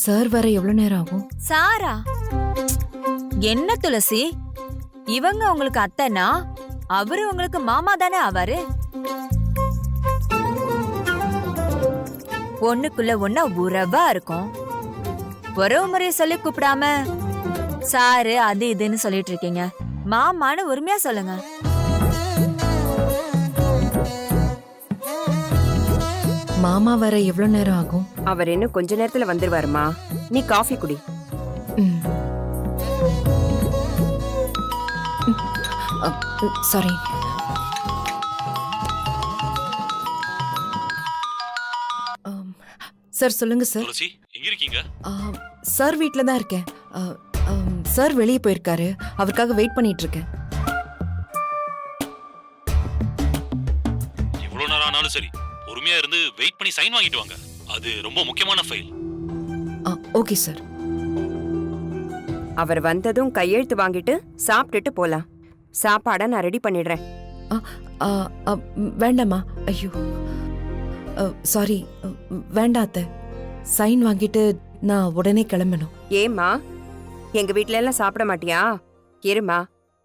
Sir வர எவ்வளவு நேரம் ஆகும்? சாரா என்ன துளசி, இவங்க உங்களுக்கு அத்தைனா அவரு உங்களுக்கு மாமா தானே ஆவாரு. ஒண்ணுக்குள்ள ஒண்ணா உறவா இருக்கும். உறவு முறைய சொல்லி கூப்பிடாம சாரு அது இதுன்னு சொல்லிட்டு இருக்கீங்க. மாமான்னு உரிமையா சொல்லுங்க. மாமா வர எவ்வளவு நேரம் ஆகும்? அவர் இன்னும் கொஞ்ச நேரத்துல வந்துருவாருமா. நீ காஃபி குடி. சாரி. சார் சொல்லுங்க சார். துளசி எங்க இருக்கீங்க? சார் வீட்ல தான் இருக்கேன். சார் வெளியே போயிருக்காரு. அவருக்காக வெயிட் பண்ணிட்டு இருக்கேன். எவ்வளவு நேரம் ஆனாலும் சரி பொறுமையா இருந்து வெயிட் பண்ணி சைன் வாங்கிட்டு வாங்க. அது ரொம்ப முக்கியமான ஃபைல். Okay sir. அவர் வந்ததும் கையெழுத்து வாங்கிட்டு சாப்பிட்டுட்டு போலாம். சாப்பாட நான் ரெடி பண்ணிடுறேன். வேண்டாமா? ஐயோ சாரி, வேண்டாம் அத்தை. சைன் வாங்கிட்டு நான் உடனே கிளம்பணும். ஏம்மா, எங்க வீட்ல எல்லாம் சாப்பிட மாட்டியா? இருமா,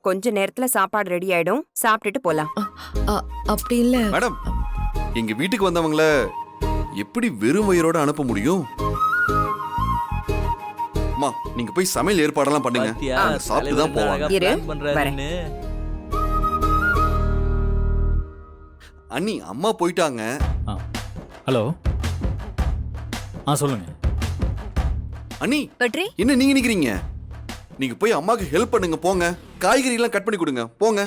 கொஞ்ச நேரத்துல சாப்பாடு ரெடி ஆயிடும். சாப்பிட்டுட்டு போலாம். அப்படி இல்ல மேடம், எங்க வீட்டுக்கு வந்தவங்கள எப்படி வெறும் வயிறோட அனுப்ப முடியும்? அம்மா, நீங்க போய் சமையல் ஏற்பாடெல்லாம் பண்ணுங்க. சாப்பிட்டு தான் போவாங்க. இரு, வரேன். அண்ணி, அம்மா போயிட்டாங்க. ஹலோ. சொல்லுங்க அண்ணி. பட்ரி, என்ன நீங்க நிக்கிறீங்க? நீங்க போய் அம்மாக்கு ஹெல்ப் பண்ணுங்க. போங்க, காய்கறி எல்லாம் கட் பண்ணி கொடுங்க. போங்க.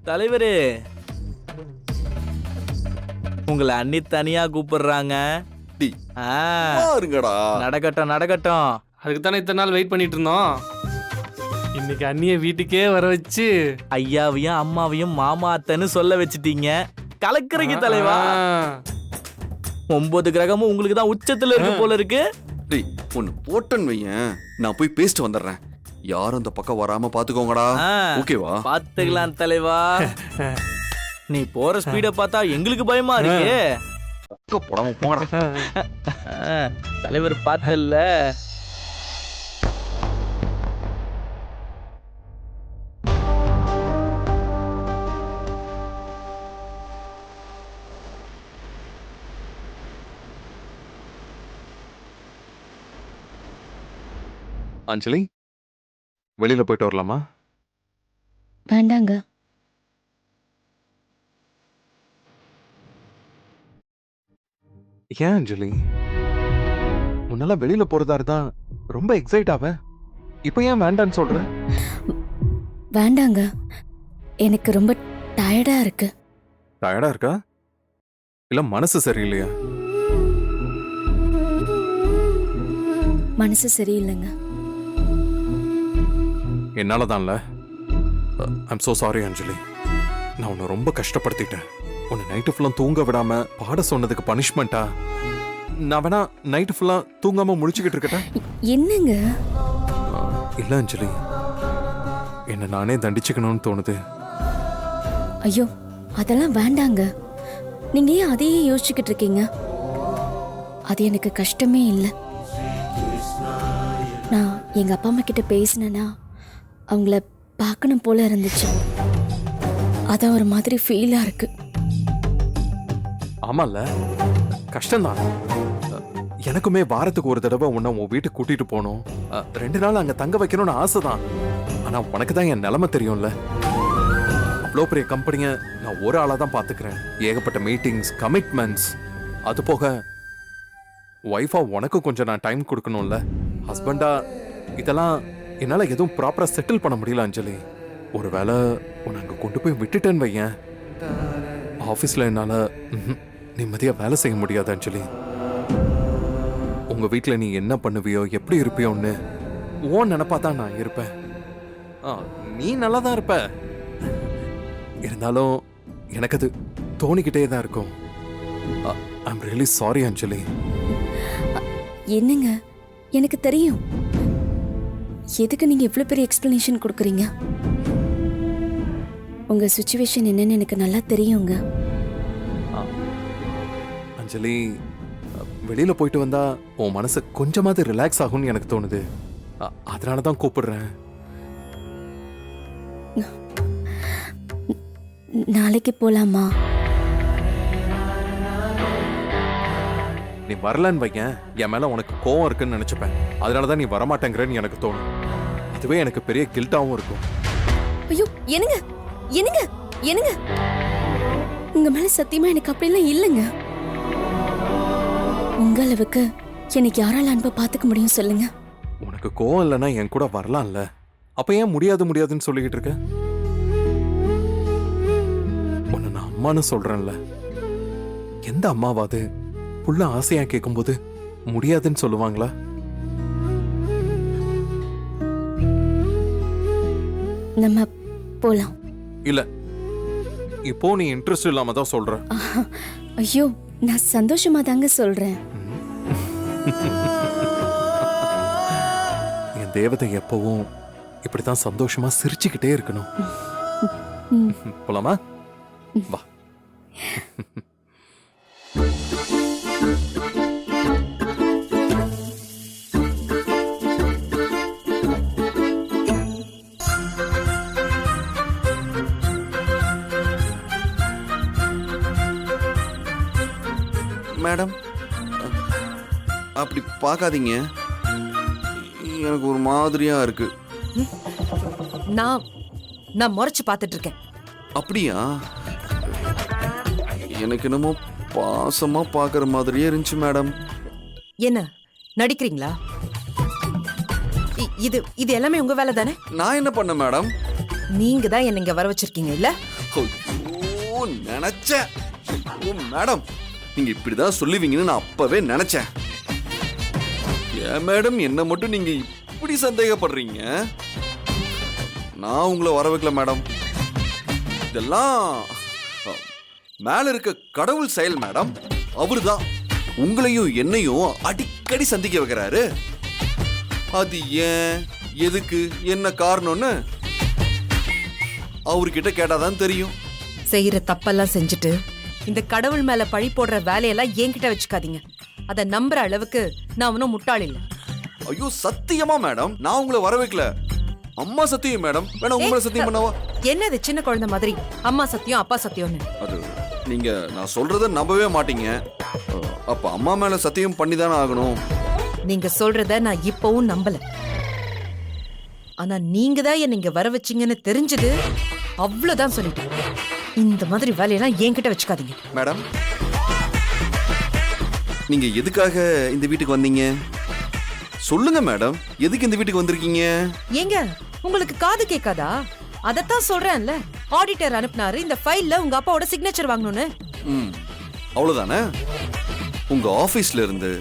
தலைவரே, உங்களை அண்ணி தனியா கூப்பிடுறாங்க. நடக்கட்டும் நடக்கட்டும். அதுக்கு தானே இத்தனை நாள் வெயிட் பண்ணிட்டு இருந்தோம். இன்னைக்கு அண்ணிய வீட்டுக்கே வர வச்சு ஐயாவையும் அம்மாவையும் மாமா அத்தைன்னு சொல்ல வச்சுட்டீங்க. கலக்குறீங்க தலைவா. 9 கிரகமும் உங்களுக்கு தான் உச்சத்துல இருக்கு போல இருக்கு. ஒன்னு போட்டன் வையன், நான் போய் பேசிட்டு வந்துடுறேன். யாரும் அந்த பக்கம் வராம பாத்துக்கோங்கடா. ஓகேவா? பாத்துக்கலாம் தலைவா. நீ போற ஸ்பீட பார்த்தா எங்களுக்கு பயமா இருக்கு. தலைவர் பார்த்தல்ல. அஞ்சலி, வெளியில போயிட்டு வரலாமா? வேண்டாங்க. ஏன் அஞ்சலி? முன்னால வெளியில போறதா இருந்தா ரொம்ப எக்ஸைட் ஆவ. இப்ப ஏன் வேண்டான்னு சொல்ற? வேண்டாங்க, எனக்கு ரொம்ப டயர்டா இருக்கு. டயர்டா இருக்கா? இல்ல மனசு சரியில்லையா? மனசு சரியில்லைங்க. என்னாலதான்ல. ஐம் சோ சாரி அஞ்சலி. நான் உன்னை ரொம்ப கஷ்டப்படுத்திட்டேன். உன்னை நைட்டு ஃபுல்லா தூங்க விடாம பாட சொன்னதுக்கு பனிஷ்மெண்டா? நான் வேணா நைட்டு ஃபுல்லா தூங்காம முழிச்சுக்கிட்டு இருக்கேன். என்னங்க? இல்ல அஞ்சலி, என்ன நானே தண்டிச்சுக்கணும்னு தோணுது. ஐயோ, அதெல்லாம் வேண்டாங்க. நீங்க ஏன் அதையே யோசிச்சுக்கிட்டு இருக்கீங்க? அது எனக்கு கஷ்டமே இல்லை. நான் எங்க அப்பா அம்மா கிட்ட பேசினேன்னா அவங்கள பார்க்கணும் போல இருந்துச்சு. அதான் ஒரு மாதிரி ஃபீலா இருக்கு. ஆமால, கஷ்டம்தான். எனக்குமே வாரத்துக்கு ஒரு தடவை உன்னை உன் வீட்டுக்கு கூட்டிட்டு போகணும். 2 நாள் அங்க தங்க வைக்கணும்னு ஆசைதான். ஆனா உனக்கு தான் என் நிலைமை தெரியும்ல. அவ்வளோ பெரிய கம்பெனியை நான் ஒரு ஆளா தான் பாத்துக்கிறேன். ஏகப்பட்ட மீட்டிங்ஸ், கமிட்மெண்ட்ஸ். அது போக ஒய்ஃபா உனக்கு கொஞ்சம் நான் டைம் கொடுக்கணும்ல. ஹஸ்பண்டா இதெல்லாம் என்னால எதுவும் ப்ராப்பரா செட்டில் பண்ண முடியல அஞ்சலி. ஒருவேளை உன்னை அங்க கொண்டு போய் விட்டுட்டேன்னு வையேன், ஆஃபீஸ்ல என்னால நிம்மதியா வேலை செய்ய முடியாது அஞ்சலி. உங்க வீட்டுல நீ என்ன பண்ணுவியோ, எப்படி இருப்பியோன்னு ஓ நினைப்பா தான் நான் இருப்பேன். நீ நல்லா தான் இருப்ப. இருந்தாலும் எனக்கு அது தோணிக்கிட்டே தான் இருக்கும். ஐம் ரியலி சாரி அஞ்சலி. என்னங்க, எனக்கு தெரியும் எதுக்கு நீங்க இவ்வளவு பெரிய எக்ஸ்பிளனேஷன் கொடுக்குறீங்க. உங்க சுச்சுவேஷன் என்னன்னு எனக்கு நல்லா தெரியுங்க. அஞ்சலி, வெளியில போயிட்டு வந்தா உன் மனசு கொஞ்சமாவது ரிலாக்ஸ் ஆகும்னு எனக்கு தோணுது. அதனால தான் கூப்பிடுறேன். நாளைக்கு போலாமா? நீ வரலன்னு வையேன், என் மேல உனக்கு கோவம் இருக்குன்னு நினைச்சுப்பேன். அதனாலதான் நீ வரமாட்டேங்கிறன்னு எனக்கு தோணும். அதுவே எனக்கு பெரிய கில்ட்டாவும் இருக்கும். ஐயோ, என்னங்க என்னங்க என்னங்க, உங்க மேல சத்தியமா எனக்கு அப்படிலாம் இல்லைங்க. உங்க அளவுக்கு எனக்கு யாரால அன்பை பாத்துக்க முடியும் சொல்லுங்க? உனக்கு கோவம் இல்லைன்னா என் கூட வரலாம்ல. அப்ப ஏன் முடியாதுன்னு சொல்லிக்கிட்டு இருக்க? உன்னை நான் அம்மான்னு சொல்றேன்ல. எந்த அம்மாவாது புள்ள ஆசையா கேட்கும்போது முடியாதுன்னு சொல்லுவாங்களா? நம்ம போலாம். இல்ல, இப்போ நீ இன்ட்ரெஸ்ட் இல்லாம தான் சொல்ற. ஐயோ, நான் சந்தோஷமா தாங்க சொல்றேன். என் தேவதை எப்பவும் இப்படித்தான் சந்தோஷமா சிரிச்சுக்கிட்டே இருக்கணும். போலாமா? வா. மேடம், அப்படி பார்க்காதீங்க. எனக்கு ஒரு மாதிரியா இருக்கு. நான் முறைச்சு பார்த்துட்டு இருக்கேன். அப்படியா? எனக்கு என்னமோ பாசமா பார்க்குற மாதிரியே இருந்துச்சு மேடம். என்ன நடிக்கிறீங்களா? இது இது எல்லாமே உங்க வேலை தானே? நான் என்ன பண்ண மேடம்? நீங்க தான் என்ன இங்க வர வச்சிருக்கீங்க இல்ல? ஐயோ, நினைச்சேன். ஐயோ மேடம், நீங்க இப்படிதான் சொல்லுவீங்கன்னு நான் அப்பவே நினைச்சேன். ஏன் மேடம் என்ன மட்டும் நீங்க இப்படி சந்தேகப்படுறீங்க? நான் உங்களை வர வைக்கல மேடம். இதெல்லாம் மேல இருக்க கடவுள் செயல் மேடம். அவருதான் உங்களையும் என்னையும் அடிக்கடி சந்திக்க வைக்கிறாரு. அது ஏன், எதுக்கு, என்ன காரணம்னு அவர்கிட்ட கேட்டாதான் தெரியும். செய்யற தப்பெல்லாம் செஞ்சுட்டு இந்த கடவுள் மேல பழி போடுற வேலையெல்லாம் என்கிட்ட வச்சுக்காதீங்க. அத நம்புற அளவுக்கு நான் ஒன்னும் முட்டாள் இல்ல. ஐயோ சத்தியமா மேடம், நான் உங்களை வர வைக்கல. அம்மா சத்தியம் மேடம். வேணா உங்களை சத்தியம் பண்ணவா? என்னது சின்ன குழந்தை மாதிரி அம்மா சத்தியம் அப்பா சத்தியம்னு? அது நீங்க நான் சொல்றத நம்பவே மாட்டீங்க. அப்ப அம்மா மேல சத்தியம் பண்ணி தானே ஆகணும். நீங்க சொல்றத நான் இப்பவும் நம்பல. ஆனா நீங்க தான் என்ன இங்க வர வச்சீங்கன்னு தெரிஞ்சது அவ்வளவுதான் சொல்லிட்டேன். இந்த மாதிரி வேலையெல்லாம் என்கிட்ட வச்சுக்காதீங்க. மேடம், நீங்க எதுக்காக இந்த வீட்டுக்கு வந்தீங்க? சொல்லுங்க மேடம், எதுக்கு இந்த வீட்டுக்கு வந்திருக்கீங்க? ஏங்க உங்களுக்கு காது கேட்காதா? அதத்தான் சொல்றேன்ல, ஆடிட்டர் அனுப்புனாரு இந்த ஃபைல்ல உங்க அப்பாவோட சிக்னேச்சர் வாங்கணும்னு. அவ்வளவுதானே? உங்க ஆபீஸ்ல இருந்து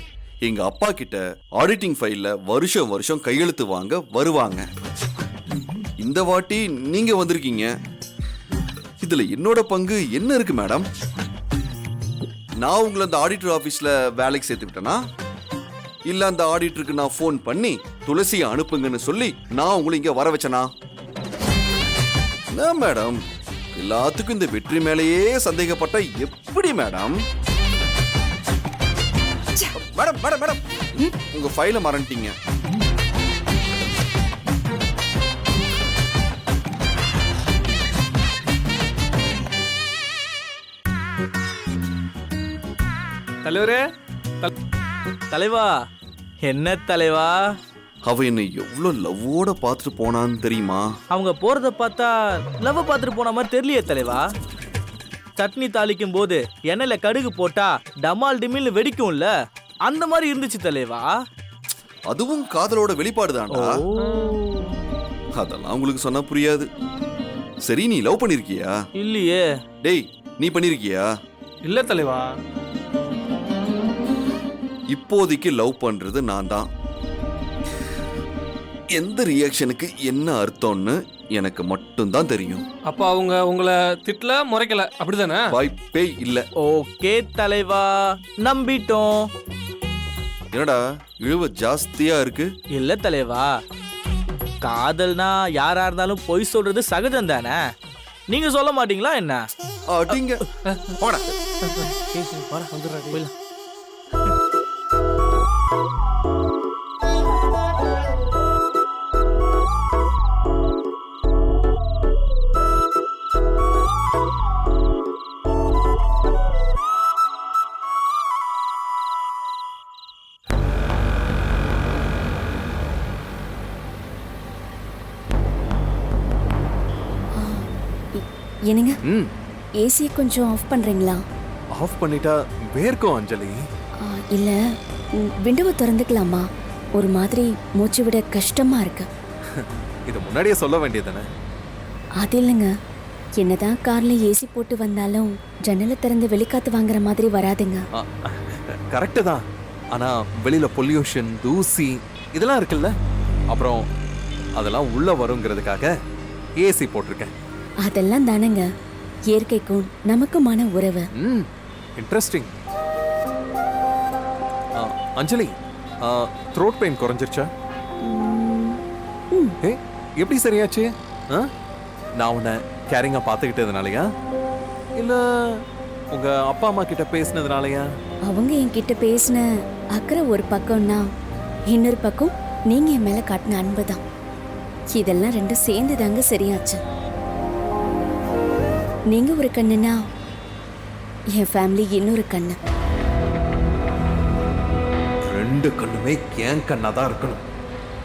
எங்க அப்பா கிட்ட ஆடிட்டிங் ஃபைல்ல வருஷம் வருஷம் கையெழுத்து வாங்க வருவாங்க. இந்த வாட்டி நீங்க வந்திருக்கீங்க. இதுல என்னோட பங்கு என்ன இருக்கு மேடம்? நான் உங்களை அந்த ஆடிட்டர் ஆபீஸ்ல வேலைக்கு சேர்த்து விட்டேனா? இல்ல அந்த ஆடிட்டருக்கு நான் போன் பண்ணி துளசியை அனுப்புங்கன்னு சொல்லி நான் உங்களை இங்க வர வச்சனா? என்ன மேடம், எல்லாத்துக்கும் இந்த வெற்றி மேலேயே சந்தேகப்பட்ட எப்படி மேடம்? மேடம் மேடம் மேடம், உங்க ஃபைலை மறந்துட்டீங்க. தலைவரே, தலைவா, என்ன தலைவா? அவ என்னை எவ்வளவு லவ்வோட பார்த்துட்டு போனான்னு தெரியுமா? அவங்க போறத பார்த்தா லவ் பார்த்துட்டு போன மாதிரி தெரியலையே தலைவா. சட்னி தாளிக்கும் போது எண்ணெயில கடுகு போட்டா டமால் டிமில்னு வெடிக்கும்ல, அந்த மாதிரி இருந்துச்சு தலைவா. அதுவும் காதலோட வெளிப்பாடுதான்டா. அதெல்லாம் உங்களுக்கு சொன்னா புரியாது. சரி, நீ லவ் பண்ணிருக்கியா? இல்லையே. டேய், நீ பண்ணிருக்கியா? இல்ல தலைவா. இப்போதைக்கு லவ் பண்றது நான் தான். எந்த ரியாக்ஷனுக்கு என்ன அர்த்தம்னு எனக்கு மட்டும்தான் தெரியும். அப்ப அவங்க உங்களை திட்டல முறைக்கல அப்படிதானே? வாய்ப்பே இல்ல. ஓகே தலைவா, நம்பிட்டோம். என்னடா இழுவ ஜாஸ்தியா இருக்கு? இல்ல தலைவா, காதல்னா யாரா இருந்தாலும் பொய் சொல்றது சகஜம் தானே. நீங்க சொல்ல மாட்டீங்களா என்ன? அடிங்க போடா. போயிடலாம். என்னங்க, ம் ஏசியை கொஞ்சம் ஆஃப் பண்றீங்களா? ஆஃப் பண்ணிட்டா வேர்க்கும் அஞ்சலி. இல்ல, விண்டோவை திறந்துக்கலாமா? ஒரு மாதிரி மூச்சு விட கஷ்டமா இருக்கு. இதை முன்னாடியே சொல்ல வேண்டியதானே? அது இல்லைங்க, என்னதான் கார்ல ஏசி போட்டு வந்தாலும் ஜன்னலை திறந்து வெளிக்காத்து வாங்குற மாதிரி வராதுங்க. கரெக்டு தான். ஆனா வெளியில பொல்யூஷன், தூசி இதெல்லாம் இருக்குல்ல, அப்புறம் அதெல்லாம் உள்ள வருங்கிறதுக்காக ஏசி போட்டிருக்கேன். அதெல்லாம் தானங்க இயற்கைக்கும் நமக்குமான உறவு. இன்ட்ரெஸ்டிங். அஞ்சலி, த்ரோட் பெயின் குறைஞ்சிருச்சா? ஏ, எப்படி சரியாச்சு? நான் உன்னை கேரிங்கா பார்த்துக்கிட்டதுனாலயா இல்ல உங்க அப்பா அம்மா கிட்ட பேசினதுனாலயா? அவங்க என்கிட்ட பேசின அக்கறை ஒரு பக்கம்னா, இன்னொரு பக்கம் நீங்க என் மேல காட்டின அன்பு தான். இதெல்லாம் ரெண்டும் சேர்ந்து தாங்க சரியாச்சு. நீங்க ஒரு கண்ணுனா என் ஃபேமிலி இன்னொரு கண்ணு. ரெண்டு கண்ணுமே என் கண்ணா தான் இருக்கணும்.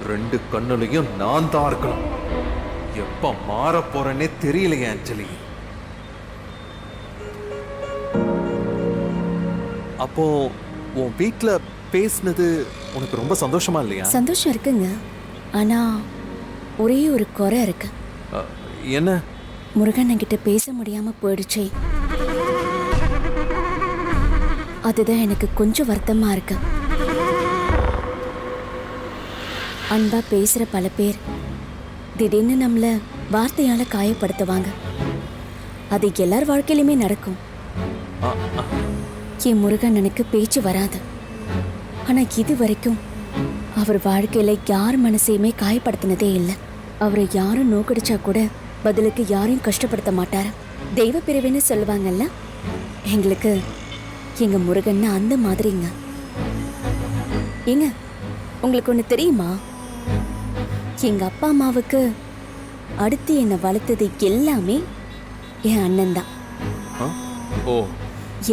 ரெண்டு கண்ணுலையும் நான் தான் இருக்கணும். எப்ப மாற போறேன்னே தெரியலையே அஞ்சலி. அப்போ உன் வீட்ல பேசினது உனக்கு ரொம்ப சந்தோஷமா இல்லையா? சந்தோஷம் இருக்குங்க, ஆனா ஒரே ஒரு குறை இருக்கு. என்ன? முருகன் என்கிட்ட பேச முடியாம போயிடுச்சே, அதுதான் எனக்கு கொஞ்சம் வருத்தமா இருக்கு. அன்பா பேசுற பல பேர் திடீர்னு நம்மள வார்த்தையால காயப்படுத்துவாங்க. அது எல்லார் வாழ்க்கையிலுமே நடக்கும். என் முருகன் எனக்கு பேச்சு வராது, ஆனா இது வரைக்கும் அவர் வாழ்க்கையில யார் மனசையுமே காயப்படுத்தினதே இல்லை. அவரை யாரும் நோக்கடிச்சா கூட பதிலுக்கு யாரையும் கஷ்டப்படுத்த மாட்டாரு. தெய்வ பிரிவுன்னு சொல்லுவாங்கல்ல, எங்களுக்கு எங்க முருகன் அந்த மாதிரிங்க. ஏங்க, உங்களுக்கு ஒண்ணு தெரியுமா? எங்க அப்பா அம்மாவுக்கு அடுத்து என்னை வளர்த்தது எல்லாமே என் அண்ணன் தான்.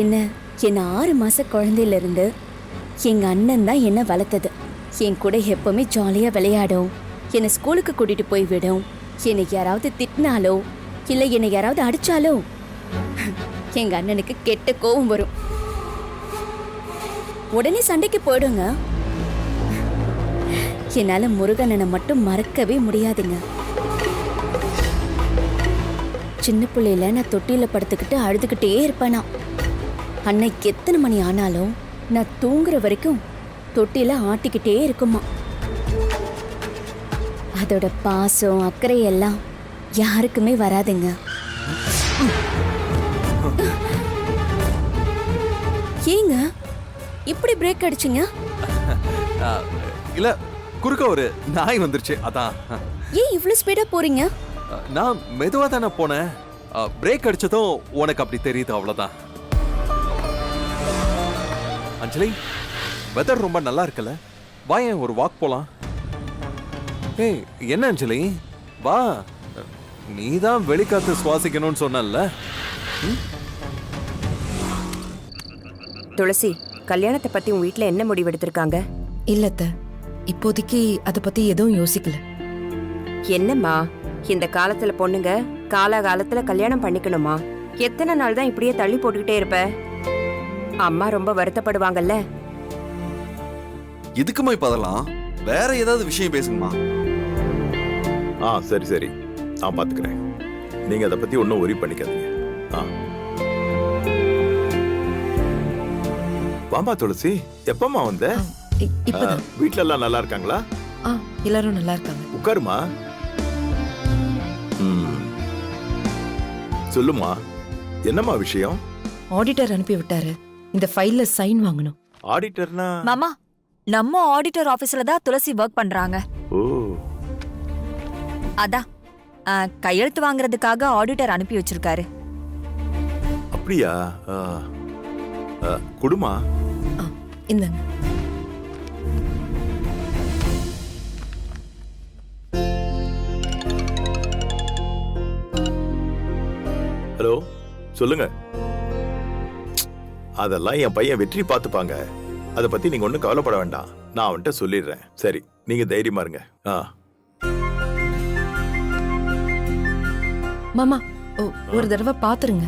என்ன 6 மாச குழந்தையில இருந்து எங்க அண்ணன் தான் என்ன வளர்த்தது. என் கூட எப்பவுமே ஜாலியா விளையாடும், என்னை ஸ்கூலுக்கு கூட்டிட்டு போய் விடும். என்னை யாராவது திட்டினாலோ இல்ல என்னை யாராவது அடிச்சாலோ எங்க அண்ணனுக்கு கெட்ட கோபம் வரும். உடனே சண்டைக்கு போயிடுங்க. என்னால முருகனனை மட்டும் மறக்கவே முடியாதுங்க. சின்ன பிள்ளையில நான் தொட்டியில படுத்துக்கிட்டு அழுதுகிட்டே இருப்பேனா. அன்னைக்கு எத்தனை மணி ஆனாலும் நான் தூங்குற வரைக்கும் தொட்டியில ஆட்டிக்கிட்டே இருக்குமா. அதோட பாசம் அக்கறை எல்லாம் யாருக்குமே வராதுங்க. ஏங்க இப்படி பிரேக் அடிச்சிங்க? இல்ல, குறுக்க ஒரு நாய் வந்துருச்சு அதான். ஏன் இவ்வளவு ஸ்பீடா போறீங்க? நான் மெதுவா தானே போனேன். பிரேக் அடிச்சதும் உனக்கு அப்படி தெரியுது, அவ்வளவுதான். அஞ்சலி, வெதர் ரொம்ப நல்லா இருக்குல்ல, வா ஏன் ஒரு வாக் போலாம். ஏய், என்ன அஞ்சலி, வா. நீதான் வெளிக்காத்து சுவாசிக்கணும்னு சொன்னல்ல. துளசி, கல்யாணத்தை பத்தி உன் வீட்ல என்ன முடிவு எடுத்திருக்காங்க? இல்லத்த, இப்போதைக்கு அதை பத்தி எதுவும் யோசிக்கல. என்னம்மா, இந்த காலத்துல பொண்ணுங்க காலகாலத்துல கல்யாணம் பண்ணிக்கணுமா? எத்தனை நாள் தான் இப்படியே தள்ளி போட்டுக்கிட்டே இருப்ப? அம்மா ரொம்ப வருத்தப்படுவாங்கல்ல. எதுக்குமா இப்ப அதெல்லாம்? வேற ஏதாவது விஷயம் பேசுங்கம்மா. சரி சரி, நான் பாத்துக்கிறேன். நீங்க அதை பத்தி ஒன்னும் ஒரி பண்ணிக்காதீங்க. வாமா துளசி, எப்பமா வந்த? வீட்ல எல்லாம் நல்லா இருக்காங்களா? எல்லாரும் நல்லா இருக்காங்க. உட்காருமா. சொல்லுமா, என்னம்மா விஷயம்? ஆடிட்டர் அனுப்பி விட்டாரு. இந்த ஃபைல்ல சைன் வாங்கணும். ஆடிட்டர்னா? மாமா, நம்ம ஆடிட்டர் ஆபீஸ்ல தான் துளசி ஒர்க் பண்றாங்க. ஓ, அதான் கையெழுத்து வாங்குறதுக்காக ஆடிட்டர் அனுப்பி வச்சிருக்காரு. அப்படியா? குடுமா. இந்தாங்க. ஹலோ, சொல்லுங்க. அதெல்லாம் என் பையன் வெற்றி பார்த்துப்பாங்க. அதை பத்தி நீங்க ஒன்றும் கவலைப்பட வேண்டாம். நான் அவன்கிட்ட சொல்லிடுறேன். சரி, நீங்க தைரியமா இருங்க. மாமா, ஒரு தடவை பாத்துருங்க.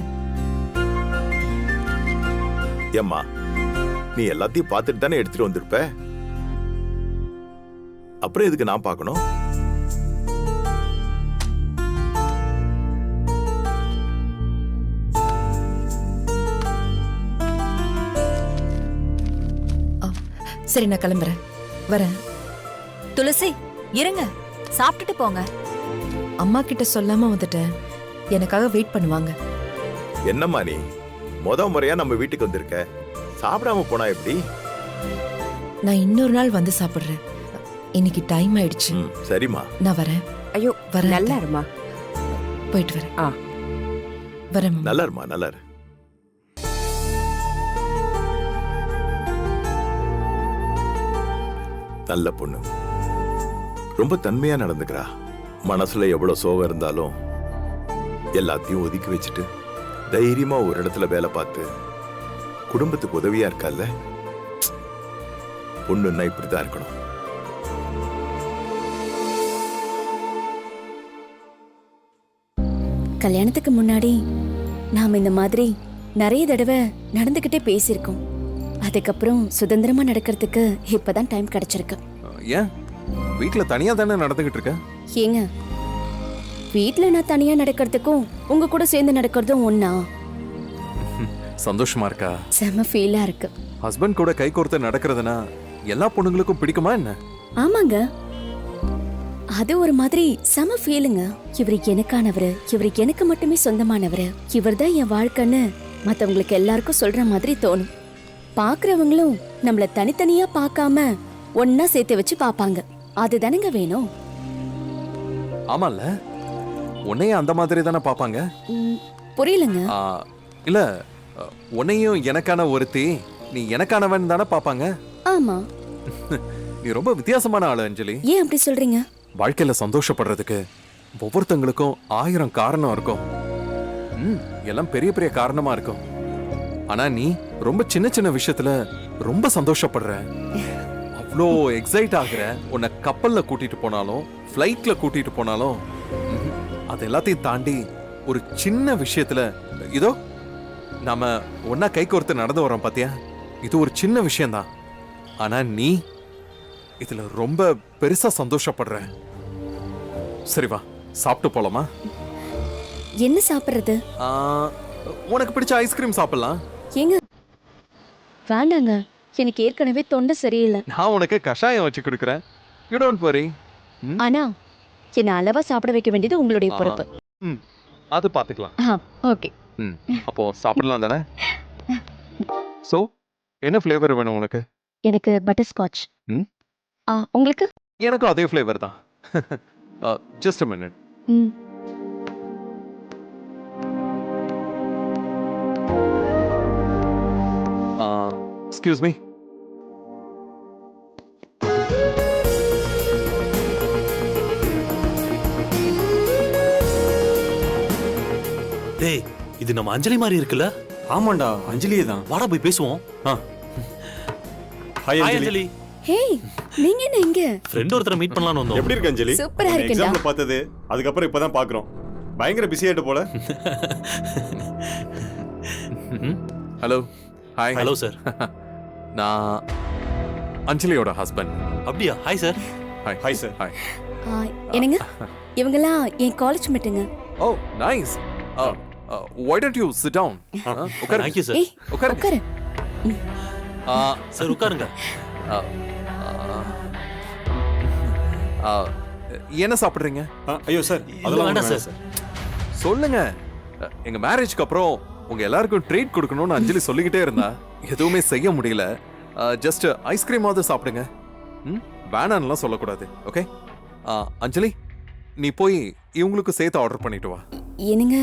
ஏம்மா, நீ எல்லாத்தையும் பார்த்துட்டு தானே எடுத்துட்டு வந்திருப்ப. அப்புறம் எதுக்கு நான் பார்க்கணும்? சரி, நான் கிளம்புறேன். வரேன். துளசி, இருங்க, சாப்பிட்டுட்டு போங்க. அம்மா கிட்ட சொல்லாம வந்துட்டேன். எனக்காக வெயிட் பண்ணுவாங்க. என்னம்மா நீ முறையா நம்ம வீட்டுக்கு வந்திருக்க, சாப்பிடாம போனா எப்படி? நான் இன்னொரு நாள் வந்து சாப்பிடுறேன். இன்னைக்கு டைம் ஆயிடுச்சு. சரிம்மா, நான் வரேன். ஐயோ, வரேன். நல்லா இருமா. போயிட்டு வரேன். வரேன். நல்லா இருமா, நல்லா இரு. நல்ல பொண்ணு, ரொம்ப தன்மையா நடந்துக்கிறா. மனசுல எவ்வளவு சோகம் இருந்தாலும் எல்லாத்தையும் ஒதுக்கி வச்சுட்டு தைரியமா ஒரு இடத்துல வேலை பார்த்து குடும்பத்துக்கு உதவியா இருக்கால. பொண்ணுன்னா இப்படிதான் இருக்கணும். கல்யாணத்துக்கு முன்னாடி நாம இந்த மாதிரி நிறைய தடவை நடந்துகிட்டே பேசியிருக்கோம். அதுக்கப்புறம் சுதந்திரமா நடக்கிறதுக்கு இப்பதான் டைம் கிடைச்சிருக்கு. ஏன் வீட்ல தனியா தானே நடந்துகிட்டு இருக்க? ஏங்க, வீட்ல நான் தனியா நடக்கிறதுக்கும் உங்க கூட சேர்ந்து நடக்கிறதும் ஒண்ணா? சந்தோஷமா இருக்கா? செம ஃபீலா இருக்கு. ஹஸ்பண்ட் கூட கை கோர்த்து நடக்கிறதுனா எல்லா பொண்ணுங்களுக்கும் பிடிக்குமா என்ன? ஆமாங்க, அது ஒரு மாதிரி செம ஃபீலுங்க. இவரு எனக்கானவரு, இவரு எனக்கு மட்டுமே சொந்தமானவரு, இவர் தான் என் வாழ்க்கைன்னு மத்தவங்களுக்கு எல்லாருக்கும் சொல்ற மாதிரி தோணும். பாக்குறவங்களும் நம்மள தனித்தனியா பார்க்காம ஒன்னா சேர்த்து வச்சு பாப்பாங்க. அதுதானங்க வேணும். ஆமால, உன்னையும் அந்த மாதிரி தானே பாப்பாங்க. புரியலங்க. இல்ல, உன்னையும் எனக்கான ஒருத்தி, நீ எனக்கானவன் தானே பாப்பாங்க. ஆமா. நீ ரொம்ப வித்தியாசமான ஆளு அஞ்சலி. ஏன் அப்படி சொல்றீங்க? வாழ்க்கையில சந்தோஷப்படுறதுக்கு ஒவ்வொருத்தங்களுக்கும் 1000 காரணம் இருக்கும். எல்லாம் பெரிய பெரிய காரணமா இருக்கும். ஆனா நீ ரொம்ப சின்ன சின்ன விஷயத்துல ரொம்ப சந்தோஷப்படுற, அவ்வளோ எக்ஸைட் ஆகுற. உன்னை கப்பல்ல கூட்டிட்டு போனாலும் ஃப்ளைட்ல கூட்டிட்டு போனாலும் அது எல்லாத்தையும் தாண்டி ஒரு சின்ன விஷயத்துல, இதோ நாம ஒன்னா கை கோர்த்து நடந்து வரோம் பாத்தியா, இது ஒரு சின்ன விஷயம்தான். ஆனா நீ இதுல ரொம்ப பெருசா சந்தோஷப்படுற. சரி வா, சாப்பிட்டு போலாமா? என்ன சாப்பிடுறது? உனக்கு பிடிச்ச ஐஸ்கிரீம் சாப்பிடலாம். ஏங்க வேண்டாங்க, எனக்கு ஏற்கனவே தொண்டை சரியில்லை. நான் உனக்கு கஷாயம் வச்சு கொடுக்குறேன். You don't worry. ஆனா என்ன அளவா சாப்பிட வைக்க வேண்டியது உங்களுடைய பொறுப்பு. அது பாத்துக்கலாம். ஓகே. அப்போ சாப்பிடலாம் தானே? சோ என்ன ஃப்ளேவர் வேணும் உனக்கு? எனக்கு பட்டர் ஸ்காட்ச். உங்களுக்கு? எனக்கும் அதே ஃப்ளேவர் தான். Just a minute. Excuse me. டேய், இது நம்ம அஞ்சலி மாதிரி இருக்குல்ல? ஆமாண்டா, அஞ்சலியே தான். வாடா போய் பேசுவோம். ஹாய் அஞ்சலி. ஹே, நீங்க என்ன இங்க? ஃப்ரெண்ட் ஒருத்தரை மீட் பண்ணலாம்னு வந்தோம். எப்படி இருக்கு அஞ்சலி? சூப்பரா இருக்குடா. எக்ஸாம்ல பார்த்தது, அதுக்கப்புறம் இப்பதான் பாக்குறோம். பயங்கர பிஸி ஆயிட்ட போல. ஹலோ. ஹாய். Hello sir. நான் அஞ்சலியோட ஹஸ்பண்ட். அப்படியா? Hi sir. Hi sir. Hi. என்னங்க, இவங்கெல்லாம் என் காலேஜ் மேட்டுங்க. Oh nice. Why don't you sit down? உட்காரு. Thank you sir. உட்காரு. சார் உட்காருங்க. என்ன சாப்பிடுறீங்க? ஐயோ சார் அதெல்லாம் வேண்டாம் சார். சொல்லுங்க. எங்க மேரேஜ்க்கு அப்புறம் உங்க எல்லாருக்கும் ட்ரீட் கொடுக்கணும்னு அஞ்சலி சொல்லிக்கிட்டே இருந்தா எதுவுமே செய்ய முடியல. ஜஸ்ட் ஐஸ்கிரீமாவது சாப்பிடுங்க. வேணான்னுலாம் சொல்லக்கூடாது. ஓகே அஞ்சலி, நீ போய் இவங்களுக்கு சேர்த்து ஆர்டர் பண்ணிட்டு வா. என்னங்க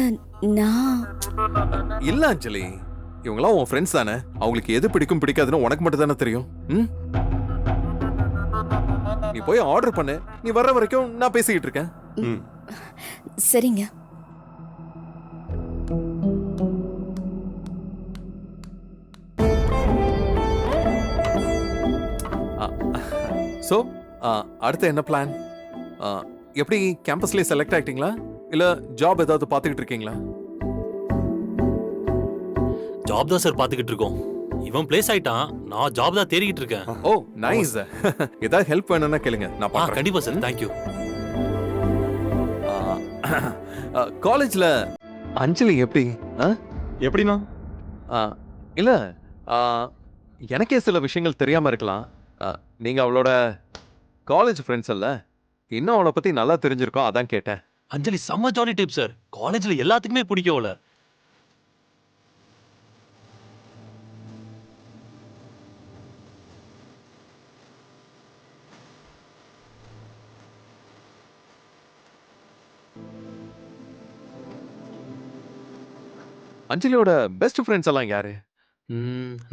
நான் இல்ல அஞ்சலி, இவங்களாம் உன் ஃப்ரெண்ட்ஸ் தானே, அவங்களுக்கு எது பிடிக்கும் பிடிக்காதுன்னு உனக்கு மட்டும் தானே தெரியும். நீ போய் ஆர்டர் பண்ணு, நீ வர்ற வரைக்கும் நான் பேசிக்கிட்டு இருக்கேன். சரிங்க. ஸோ அடுத்து என்ன பிளான்? எப்படி கேம்பஸ்லேயே செலக்ட் ஆகிட்டீங்களா இல்லை ஜாப் ஏதாவது பார்த்துக்கிட்டு இருக்கீங்களா? ஜாப் தான் சார் பார்த்துக்கிட்டு இருக்கோம். இவன் பிளேஸ் ஆயிட்டான், நான் ஜாப் தான் தேடிக்கிட்டு இருக்கேன். ஓ நைஸ். ஏதாவது ஹெல்ப் வேணும்னா கேளுங்க, நான் பார்க்குறேன். கண்டிப்பா சார், தேங்க்யூ. காலேஜில் அஞ்சலி எப்படி? எப்படின்னா? இல்லை, எனக்கே சில விஷயங்கள் தெரியாமல் இருக்கலாம். நீங்கள் அவளோட காலேஜ் ஃப்ரெண்ட்ஸ் அல்ல, இன்னும் அவளை பற்றி நல்லா தெரிஞ்சிருக்கோம், அதான் கேட்டேன். அஞ்சலி செம்ம ஜாலி டைப் சார். காலேஜில் எல்லாத்துக்குமே பிடிக்கும் அவளை. அஞ்சலியோட பெஸ்ட் ஃப்ரெண்ட்ஸ் எல்லாம் யாரு?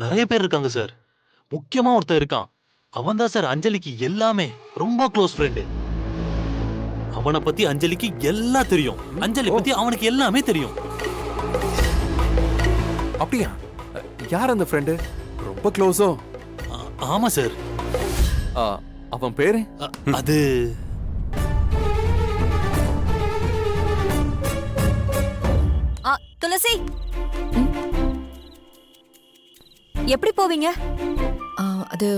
நிறைய பேர் இருக்காங்க சார். முக்கியமா ஒருத்தர் இருக்கான், அவன் தான் சார் அஞ்சலிக்கு எல்லாமே, ரொம்ப க்ளோஸ் ஃப்ரெண்டு. அவனை பத்தி அஞ்சலிக்கு எல்லாம் தெரியும், அஞ்சலி பத்தி அவனுக்கு எல்லாமே தெரியும். அப்படியா? யார் அந்த ஃப்ரெண்டு? ரொம்ப க்ளோஸோ? ஆமா சார். அவன் பேரு? அது துளசி, எப்படி போவீங்க? அது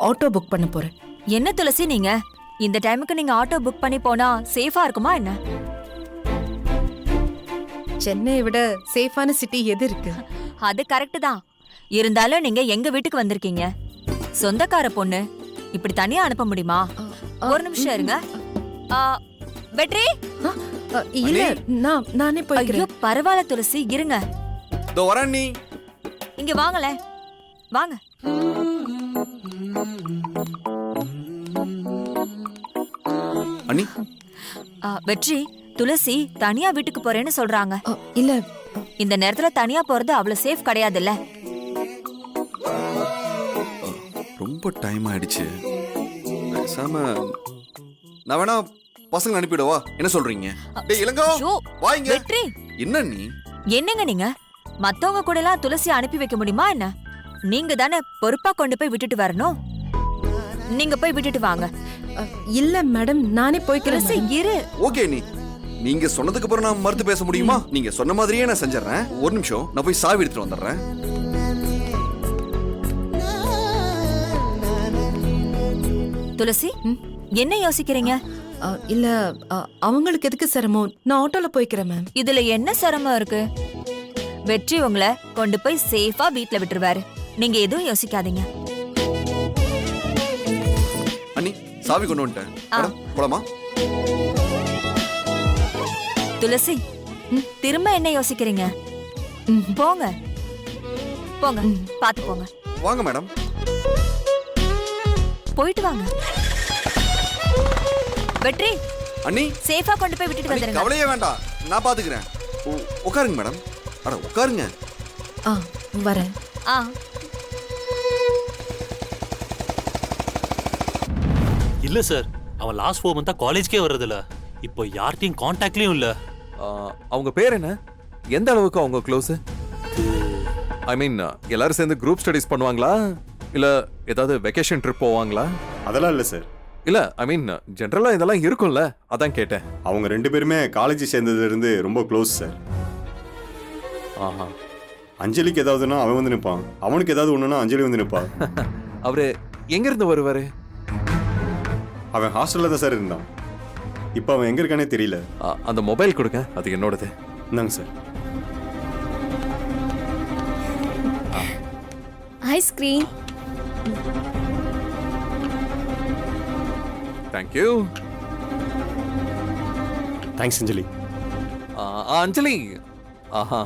ஆட்டோ புக் பண்ண போறேன். என்ன துளசி நீங்க இந்த டைமுக்கு நீங்க ஆட்டோ புக் பண்ணி போனா சேஃபா இருக்குமா என்ன? சென்னையை விட சேஃபான சிட்டி எது இருக்கு? அது கரெக்ட் தான். இருந்தாலும் நீங்க எங்க வீட்டுக்கு வந்திருக்கீங்க, சொந்தக்கார பொண்ணு, இப்படி தனியா அனுப்ப முடியுமா? ஒரு நிமிஷம் இருங்க. வெற்றி, இல்ல நானே ஐயோ போய்க்கிறேன். பரவாயில்ல துளசி, இருங்க. இதோ வரேன். நீ இங்க வாங்கல, வாங்க. அண்ணி, வெற்றி, துளசி தனியா வீட்டுக்கு போறேன்னு சொல்றாங்க. இல்ல, இந்த நேரத்துல தனியா போறது அவ்வளவு சேஃப் கிடையாதுல்ல. ரொம்ப டைம் ஆயிடுச்சு. பேசாம நான் வேணா பசங்க அனுப்பிடவா? என்ன சொல்றீங்க? டேய் இளங்கோ, ஐயோ, வாங்க. வெற்றி, என்ன நீ? என்னங்க நீங்க மத்தவங்க கூட எல்லாம் துளசி அனுப்பி வைக்க முடியுமா என்ன? நீங்க தானே பொறுப்பா கொண்டு போய் விட்டுட்டு வரணும். நீங்க போய் விட்டுட்டு வாங்க. இல்ல மேடம், நானே போய்க்கிறேன். துளசி இரு. ஓகே, நீங்க சொன்னதுக்கு அப்புறம் நான் மறுத்து பேச முடியுமா? நீங்க சொன்ன மாதிரியே நான் செஞ்சிடறேன். ஒரு நிமிஷம், நான் போய் சாவி எடுத்துட்டு வந்துடுறேன். துளசி, என்ன யோசிக்கிறீங்க? இல்ல, அவங்களுக்கு எதுக்கு சிரமம்? நான் ஆட்டோல போய்க்கிறேன் மேம். இதுல என்ன சிரமம் இருக்கு? வெற்றி உங்களை கொண்டு போய் சேஃபா வீட்ல விட்டுருவாரு. நீங்க எதுவும் யோசிக்காதீங்க. அண்ணி, சாவி கொண்டு வந்துட்டேன். மேடம், போலாமா? துளசி, திரும்ப என்ன யோசிக்கிறீங்க? போங்க போங்க, பாத்து போங்க. வாங்க மேடம். போயிட்டு வாங்க. வெற்றி, அண்ணி, சேஃபா கொண்டு போய் விட்டுட்டு வந்துருங்க. கவலையே வேண்டாம், நான் பாத்துக்கிறேன். உட்காருங்க மேடம். அட உட்காருங்க. வரேன். இல்ல சார், அவன் லாஸ்ட் 4 மந்த்தா காலேஜ்க்கே வர்றதில்ல. இப்போ யார்ட்டையும் கான்டாக்ட்லயும் இல்ல. அவங்க பேர் என்ன? எந்த அளவுக்கு அவங்க க்ளோஸ்? ஐ மீன், எல்லாரும் சேர்ந்து குரூப் ஸ்டடிஸ் பண்ணுவாங்களா, இல்ல ஏதாவது வெக்கேஷன் ட்ரிப் போவாங்களா? அதெல்லாம் இல்லை சார். இல்ல, ஐ மீன் ஜென்ரலா இதெல்லாம் இருக்கும்ல, அதான் கேட்டேன். அவங்க 2 பேருமே காலேஜ் சேர்ந்ததுல இருந்து ரொம்ப க்ளோஸ் சார். அஞ்சலிக்கு ஏதாவதுன்னா அவன் வந்து நிற்பான், அவனுக்கு ஏதாவது ஒண்ணுன்னா அஞ்சலி வந்து நிற்பான். அவரு எங்க இருந்து வருவாரு? அவன் ஹாஸ்டல்ல தான் சார் இருந்தான். இப்போ அவன் எங்க இருக்கானே தெரியல. அந்த மொபைல் கொடுங்க, அது என்னோடது. இந்தாங்க சார். ஐஸ்கிரீம். தேங்க்யூ. தேங்க்ஸ் அஞ்சலி. அஞ்சலி, ஆஹா,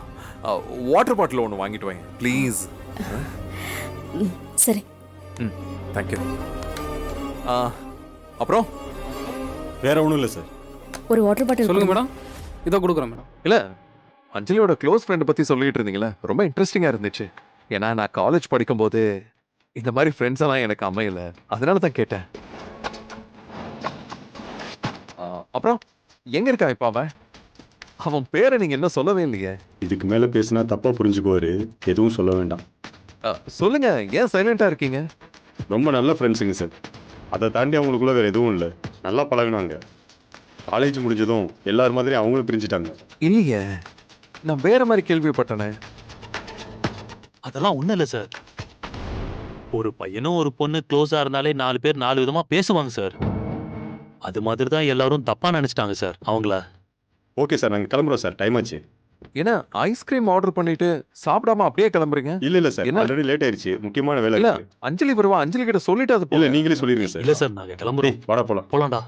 வாட்டர் பாட்டில் ஒன்று வாங்கிட்டு வாங்க ப்ளீஸ். சரி. ம், தேங்க்யூ. அப்புறம் வேற ஒன்றும் இல்லை சார். ஒரு வாட்டர் பாட்டில் சொல்லுங்க மேடம், இதோ கொடுக்குறேன் மேடம். இல்லை, அஞ்சலியோட க்ளோஸ் ஃப்ரெண்டை பற்றி சொல்லிட்டு இருந்தீங்களே, ரொம்ப இன்ட்ரெஸ்டிங்காக இருந்துச்சு. ஏன்னா நான் காலேஜ் படிக்கும்போது இந்த மாதிரி ஃப்ரெண்ட்ஸ் எல்லாம் எனக்கு அமையல, அதனால தான் கேட்டேன். அப்புறம் எங்க இருக்கா இப்ப அவன்? அவன் பேரை நீங்க என்ன சொல்லவே இல்லையே. இதுக்கு மேலே பேசினா தப்பாக புரிஞ்சுக்குவாரு, எதுவும் சொல்ல வேண்டாம். சொல்லுங்க, ஏன் சைலண்டா இருக்கீங்க? ரொம்ப நல்ல ஃப்ரெண்ட்ஸுங்க சார். அதை தாண்டி அவங்களுக்குள்ள வேறு எதுவும் இல்லை. நல்லா பழகினாங்க. காலேஜ் முடிஞ்சதும் எல்லார் மாதிரி அவங்களும் பிரிஞ்சுட்டாங்க. இல்லையே, நான் வேற மாதிரி கேள்விப்பட்டேனே. அதெல்லாம் ஒண்ணும் இல்லை சார். ஒரு பையனும் ஒரு பொண்ணு க்ளோஸா இருந்தாலே 4 பேர் 4 விதமா பேசுவாங்க சார். அது மாதிரி தான் எல்லாரும் தப்பா நினைச்சிட்டாங்க சார் அவங்கள. ஓகே சார், நாங்கள் கிளம்புறோம் சார், டைம் ஆச்சு. ஏன்னா ஐஸ்கிரீம் ஆர்டர் பண்ணிட்டு சாப்பிடாம அப்படியே கிளம்புறீங்க? இல்லை சார், என்ன? ஆல்ரெடி லேட் ஆயிடுச்சு, முக்கியமான வேலை இல்ல, இருக்கு. அஞ்சலி வருவா, அஞ்சலி கிட்ட சொல்லிட்டு அது இல்லை நீங்களே சொல்லிடுங்க சார். இல்ல சார், நாங்க கிளம்புறோம். வாடா போலாம். போலாம்டா.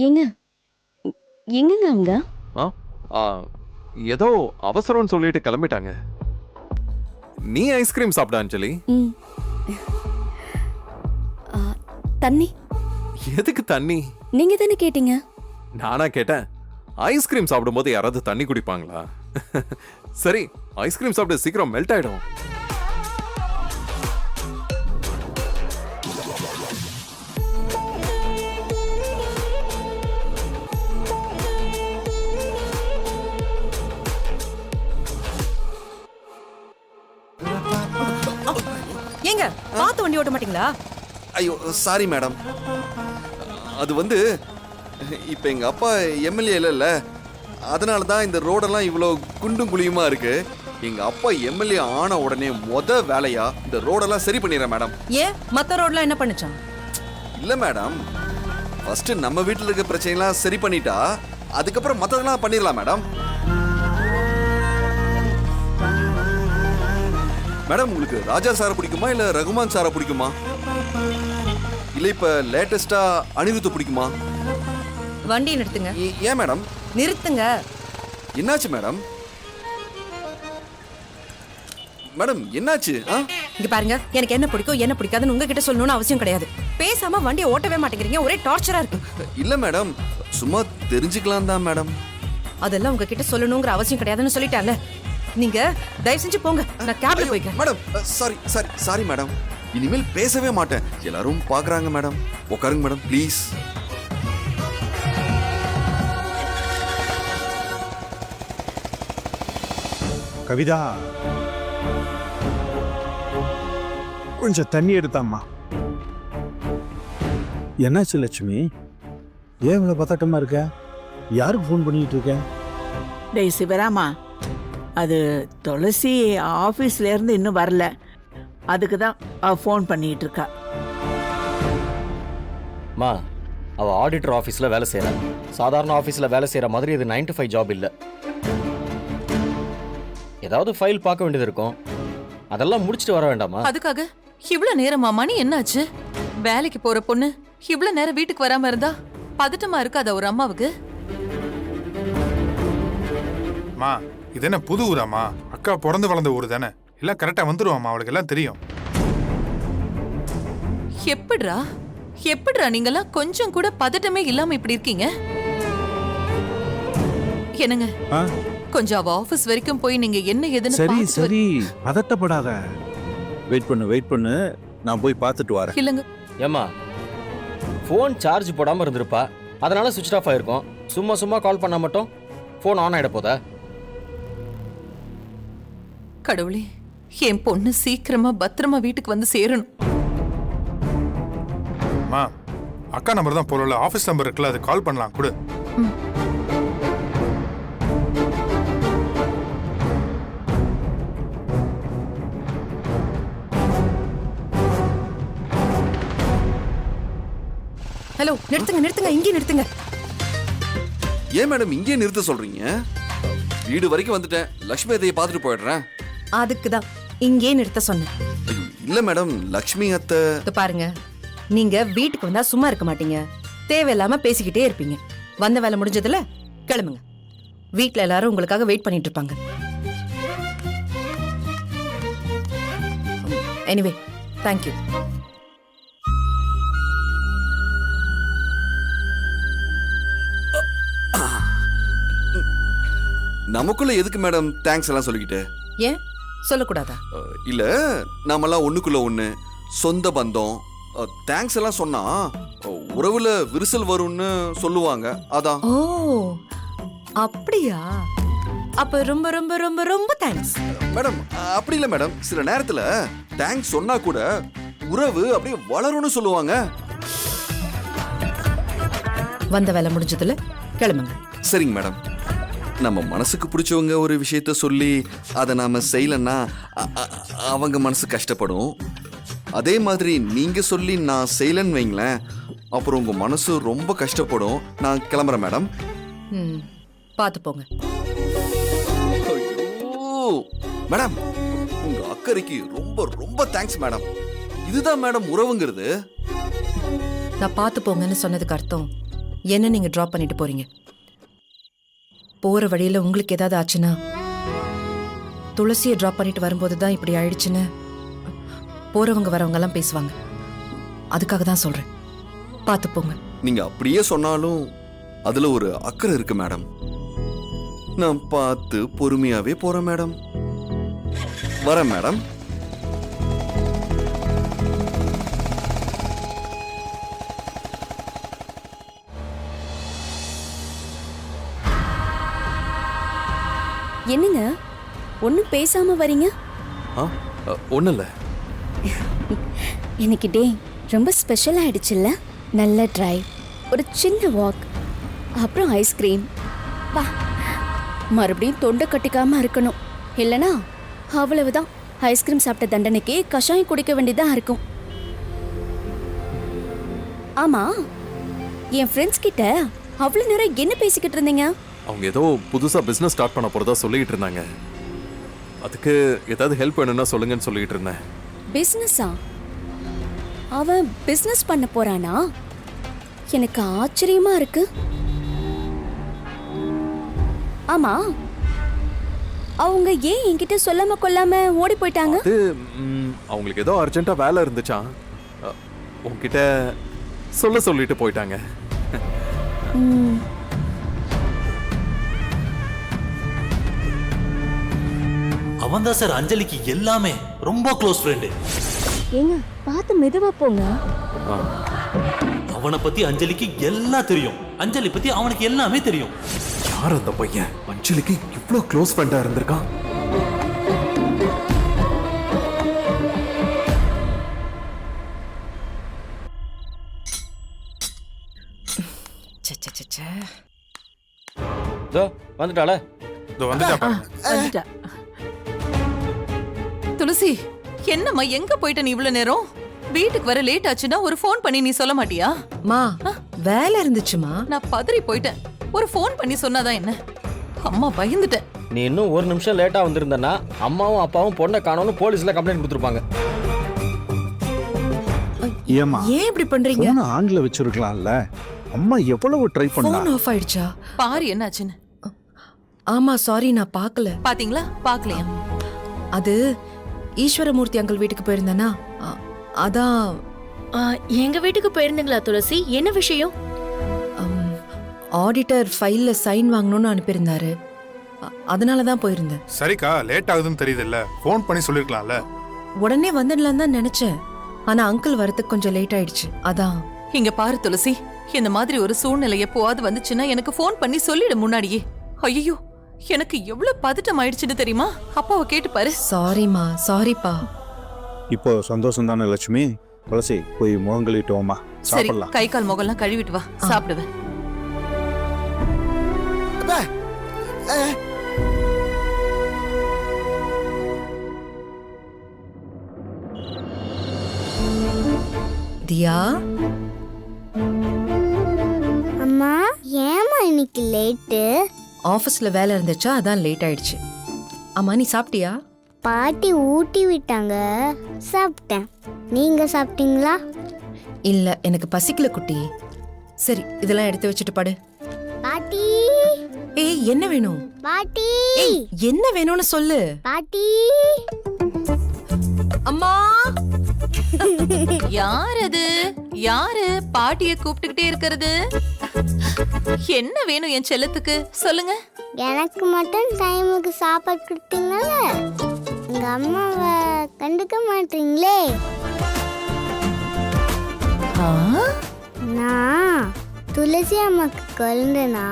எங்க எங்கங்க அவங்க? ஏதோ அவசரம்னு சொல்லிட்டு கிளம்பிட்டாங்க. நீ ஐஸ்கிரீம் சாப்பிட அஞ்சலி. ம். தண்ணி எதுக்கு தண்ணி? நீங்க தானே கேட்டீங்க. நானா கேட்டேன்? ஐஸ்கிரீம் சாப்பிடும்போது யாராவது தண்ணி குடிப்பாங்களா? சரி, ஐஸ்கிரீம் சாப்பிட்டு சீக்கிரம் மெல்ட் ஆயிடும். ஏங்க பார்த்து வண்டி ஓட்ட மாட்டீங்களா? ஐயோ சாரி மேடம். அது வந்து இப்போ எங்கள் அப்பா எம்எல்ஏ இல்லைல்ல, அதனால தான் இந்த ரோடெல்லாம் இவ்வளோ குண்டும் குழியுமா இருக்கு. எங்கள் அப்பா எம்எல்ஏ ஆன உடனே வேலையா இந்த ரோடெல்லாம் சரி பண்ணிடுறேன் மேடம். ஏன் மத்த ரோட்லாம் என்ன பண்ணுச்சான்? இல்லை மேடம், ஃபர்ஸ்ட் நம்ம வீட்டில் இருக்க பிரச்சனைலாம் சரி பண்ணிட்டா அதுக்கப்புறம் மற்றதெல்லாம் பண்ணிடலாம் மேடம். மேடம், உங்களுக்கு ராஜா சாரை பிடிக்குமா இல்லை ரகுமான் சாரை பிடிக்குமா, இல்லை இப்போ லேட்டஸ்டா அனிருத்தை பிடிக்குமா? வண்டி நிறுத்துங்க. ஏன் மேடம்? நிறுத்துங்க. என்னாச்சு மேடம்? மேடம் என்னாச்சு? இங்க பாருங்க, எனக்கு என்ன பிடிக்கும் என்ன பிடிக்காதுன்னு உங்ககிட்ட சொல்லணும்னு அவசியம் கிடையாது. பேசாம வண்டியை ஓட்டவே மாட்டேங்கிறீங்க, ஒரே டார்ச்சரா இருக்கு. இல்ல மேடம், சும்மா தெரிஞ்சுக்கலாம் தான் மேடம். அதெல்லாம் உங்ககிட்ட சொல்லணுங்கிற அவசியம் கிடையாதுன்னு சொல்லிட்டால. நீங்க தயவு செஞ்சு போங்க, நான் கேப்ல போய்க்கிறேன். மேடம் சாரி மேடம், இனிமேல் பேசவே மாட்டேன். எல்லாரும் பாக்குறாங்க மேடம். உட்காருங்க மேடம் ப்ளீஸ். கவிதா, கொஞ்சம் தண்ணி எடுத்தாம்மா. என்னாச்சு லட்சுமி? ஏன் இவ்வளவு பதட்டமா இருக்க? யாருக்கு ஃபோன் பண்ணிட்டு இருக்க? டேய் சிவராமா, அது துளசி ஆஃபீஸ்ல இருந்து இன்னும் வரல, அதுக்கு தான் அவ ஃபோன் பண்ணிட்டு இருக்கா. மா, அவ ஆடிட்டர் ஆஃபீஸில் வேலை செய்கிறா. சாதாரண ஆஃபீஸில் வேலை செய்கிற மாதிரி இது 9 to 5 ஜாப் இல்லை. ஏதாவது ஃபைல் பார்க்க வேண்டியது இருக்கும், அதெல்லாம் முடிச்சுட்டு வர வேண்டாமா? அதுக்காக இவ்வளவு நேரமா? மணி என்னாச்சு? வேலைக்கு போற பொண்ணு இவ்வளவு நேரம் வீட்டுக்கு வராம இருந்தா பதட்டமா இருக்காத ஒரு அம்மாவுக்கு? மா, இது என்ன புது ஊராமா? அக்கா பிறந்து வளர்ந்த ஊர் தானே, எல்லாம் கரெக்டா வந்துருவாமா, அவளுக்கு எல்லாம் தெரியும். எப்படிரா நீங்கெல்லாம் கொஞ்சம் கூட பதட்டமே இல்லாம இப்படி இருக்கீங்க? என்னங்க, கொஞ்சம் அவ ஆபீஸ் வரைக்கும் போய் நீங்க என்ன எதுன்னு சரி சரி, பதட்டப்படாத. வெயிட் பண்ணு, நான் போய் பார்த்துட்டு வரேன். இல்லங்க ஏம்மா, ஃபோன் சார்ஜ் போடாமல் இருந்திருப்பா, அதனால சுவிட்ச் ஆஃப் ஆயிருக்கும். சும்மா கால் பண்ணா மட்டும் ஃபோன் ஆன் ஆகிட போதா? கடவுளே, என் பொண்ணு சீக்கிரமா பத்திரமா வீட்டுக்கு வந்து சேரணும். மா, அக்கா நம்பர் தான் போறல, ஆபீஸ் நம்பர் இருக்குல்ல, அது கால் பண்ணலாம் கொடு. ஹலோ, நிறுத்துங்க நிறுத்துங்க, இங்கே நிறுத்துங்க. ஏன் மேடம் இங்கே நிறுத்த சொல்றீங்க? வீடு வரைக்கும் வந்துட்டேன். லக்ஷ்மி அத்தையை பார்த்துட்டு போயிடுறேன். அதுக்கு தான் இங்கே நிறுத்த சொன்னேன். இல்ல மேடம், லக்ஷ்மி அத்தை. பாருங்க, நீங்க வீட்டுக்கு வந்தா சும்மா இருக்க மாட்டீங்க. தேவையில்லாம பேசிக்கிட்டே இருப்பீங்க. வந்த வேலை முடிஞ்சதுல கிளம்புங்க. வீட்ல எல்லாரும் உங்களுக்காக வெயிட் பண்ணிட்டு இருப்பாங்க. Anyway, thank you. நமக்குள்ள எதுக்கு மேடம் தேங்க்ஸ் எல்லாம் சொல்லிக்கிட்டு? ஏன் சொல்லக்கூடாதா? இல்ல, நாமெல்லாம் ஒண்ணுக்குள்ள ஒண்ணு, சொந்த பந்தம். தேங்க்ஸ் எல்லாம் சொன்னா உறவுல விரிசல் வரும்னு சொல்லுவாங்க. அதான். ஓ, அப்படியா? அப்ப ரொம்ப ரொம்ப ரொம்ப ரொம்ப தேங்க்ஸ் மேடம். அப்படி இல்ல மேடம், சில நேரத்துல தேங்க்ஸ் சொன்னா கூட உறவு அப்படியே வளரும்னு சொல்லுவாங்க. வந்த வேலை முடிஞ்சதுல கிளம்புங்க. சரிங்க மேடம். நம்ம மனசுக்கு பிடிச்சவங்க ஒரு விஷயத்த சொல்லி அதை நாம செய்யலன்னா அவங்க மனசு கஷ்டப்படும். அதே மாதிரி நீங்க சொல்லி நான் செய்யலன்னு வைங்களேன், அப்புறம் உங்க மனசு ரொம்ப கஷ்டப்படும். நான் கிளம்புறேன் மேடம். பார்த்து போங்க. மேடம், உங்க அக்கறைக்கு ரொம்ப ரொம்ப தேங்க்ஸ் மேடம். இதுதான் மேடம் உறவுங்கிறது. நான் பார்த்து போங்கன்னு சொன்னதுக்கு அர்த்தம் என்ன நீங்க டிராப் பண்ணிட்டு போறீங்க. போற வழியில உங்களுக்கு ஏதாவது ஆச்சுன்னா, துளசியை டிராப் பண்ணிட்டு வரும்போது தான் இப்படி ஆயிடுச்சுன்னு போறவங்க வரவங்க எல்லாம் பேசுவாங்க. அதுக்காக தான் சொல்றேன், பார்த்து போங்க. நீங்க அப்படியே சொன்னாலும் அதுல ஒரு அக்கறை இருக்கு மேடம். நான் பார்த்து பொறுமையாவே போறேன் மேடம். வரேன் மேடம். என்னங்க ஒன்னும் பேசாம வரீங்க? ஒன்றும் இல்லை. இன்னைக்கு டே ரொம்ப ஸ்பெஷல் ஆயிடுச்சுல்ல. நல்ல டிரைவ், ஒரு சின்ன வாக், அப்புறம் ஐஸ்கிரீம். வா, மறுபடியும் தொண்டை கட்டிக்காம இருக்கணும். இல்லனா அவ்வளவுதான். ஐஸ்கிரீம் சாப்பிட்ட தண்டனைக்கு கஷாயம் குடிக்க வேண்டியதா இருக்கும். ஆமா, என் ஃப்ரெண்ட்ஸ் கிட்ட அவ்வளவு நேரம் என்ன பேசிக்கிட்டு இருந்தீங்க? அவங்க ஏதோ புதுசா பிசினஸ் ஸ்டார்ட் பண்ண போறதா சொல்லிட்டு இருந்தாங்க. அதுக்கு ஏதாவது ஹெல்ப் வேணும்னா சொல்லுங்கன்னு சொல்லிட்டு இருந்தேன். பிசினஸா? அவன் பிசினஸ் பண்ண போறானா? எனக்கு ஆச்சரியமா இருக்கு. ஆமா, அவங்க ஏன் என்கிட்ட சொல்லாம கொள்ளாம ஓடி போயிட்டாங்க? அது அவங்களுக்கு ஏதோ அர்ஜென்ட்டா வேலை இருந்துச்சாம். உங்ககிட்ட சொல்லிட்டு போயிட்டாங்க. அவன் தான் சார் அஞ்சலிக்கு எல்லாமே, ரொம்ப க்ளோஸ் ஃப்ரெண்டு. ஏங்க பார்த்து மெதுவா போங்க. அவனை பத்தி அஞ்சலிக்கு எல்லாம் தெரியும். அஞ்சலி பத்தி அவனுக்கு எல்லாமே தெரியும். யார் அந்த பையன் அஞ்சலிக்கு இவ்ளோ க்ளோஸ் ஃப்ரெண்டா இருந்திருக்கான்? வந்துட்டாள? வந்துட்டா. துளசி, என்னம்மா எங்க போயிட்ட நீ இவ்வளவு நேரம்? வீட்டுக்கு வர லேட் ஆச்சுன்னா ஒரு ஃபோன் பண்ணி நீ சொல்ல மாட்டியா? மா, வேலை இருந்துச்சுமா. நான் பதறி போயிட்டேன். ஒரு ஃபோன் பண்ணி சொன்னாதான் என்ன? அம்மா பயந்துட்டேன். நீ இன்னும் ஒரு நிமிஷம் லேட்டா வந்திருந்தனா அம்மாவும் அப்பாவும் பொண்ணை காணோம்னு போலீஸ்ல கம்ப்ளைண்ட் கொடுத்துருப்பாங்க. ஏமா ஏன் இப்படி பண்றீங்க? போன் ஆன்ல வச்சிருக்கலாம்ல. அம்மா எவ்வளவு ட்ரை பண்ணா. ஃபோன் ஆஃப் ஆயிடுச்சா? பாரு என்னாச்சுன்னு. ஆமா, சாரி, நான் பார்க்கல. பாத்தீங்களா? பார்க்கலையா? அது ஈஸ்வரமூர்த்தி அங்கிள் வீட்டுக்கு போயிருந்தேனா, அதான். எங்க வீட்டுக்கு போயிருந்தீங்களா துளசி? என்ன விஷயம்? ஆடிட்டர் ஃபைல்ல சைன் வாங்கணும்னு அனுப்பியிருந்தாரு. அதனால தான் போயிருந்தேன். சரிக்கா, லேட் ஆகுதுன்னு தெரியுதுல்ல, ஃபோன் பண்ணி சொல்லிருக்கலாம்ல. உடனே வந்துடலாம் தான் நினைச்சேன். ஆனா அங்கிள் வரதுக்கு கொஞ்சம் லேட் ஆயிடுச்சு. அதான். இங்க பாரு துளசி, இந்த மாதிரி ஒரு சூழ்நிலை எப்போவாது வந்துச்சுன்னா எனக்கு ஃபோன் பண்ணி சொல்லிடு முன்னாடியே. ஐயோ, எனக்கு எவ்வளவு பதட்டம் ஆயிடுச்சுன்னு தெரியுமா? அப்பாவை கேட்டு பாரு. சாரிமா, சாரிப்பா. இப்போ சந்தோஷம் தானே லட்சுமி? துளசி, போய் முகம் கழுவிட்டு வாமா, சரி, சாப்பிடலாம். கை கால் முகம்லாம் கழுவிட்டு வா, சாப்பிடுவேன். தியா, இன்னைக்கு லேட்டு? ஆஃபீஸ்ல வேலை இருந்துச்சா, அதான் லேட் ஆயிடுச்சு. அம்மா நீ சாப்பிட்டியா? பாட்டி ஊட்டி விட்டாங்க, சாப்பிட்டேன். நீங்க சாப்பிட்டீங்களா? இல்ல, எனக்கு பசிக்கல குட்டி. சரி, இதெல்லாம் எடுத்து வச்சுட்டு படு. பாட்டி ஏய், என்ன வேணும்? பாட்டி ஏய், என்ன வேணும்னு சொல்லு. பாட்டி அம்மா. யார் அது? யாரு பாட்டிய கூப்பிட்டுக்கிட்டே இருக்கிறது? என்ன வேணும் என் செல்லத்துக்கு? சொல்லுங்க. எனக்கு மட்டும் டைமுக்கு சாப்பாடு கொடுத்தீங்கல்ல, எங்க அம்மாவை கண்டுக்க மாட்டீங்களே. நான் துளசி அம்மாக்கு குழந்தைனா,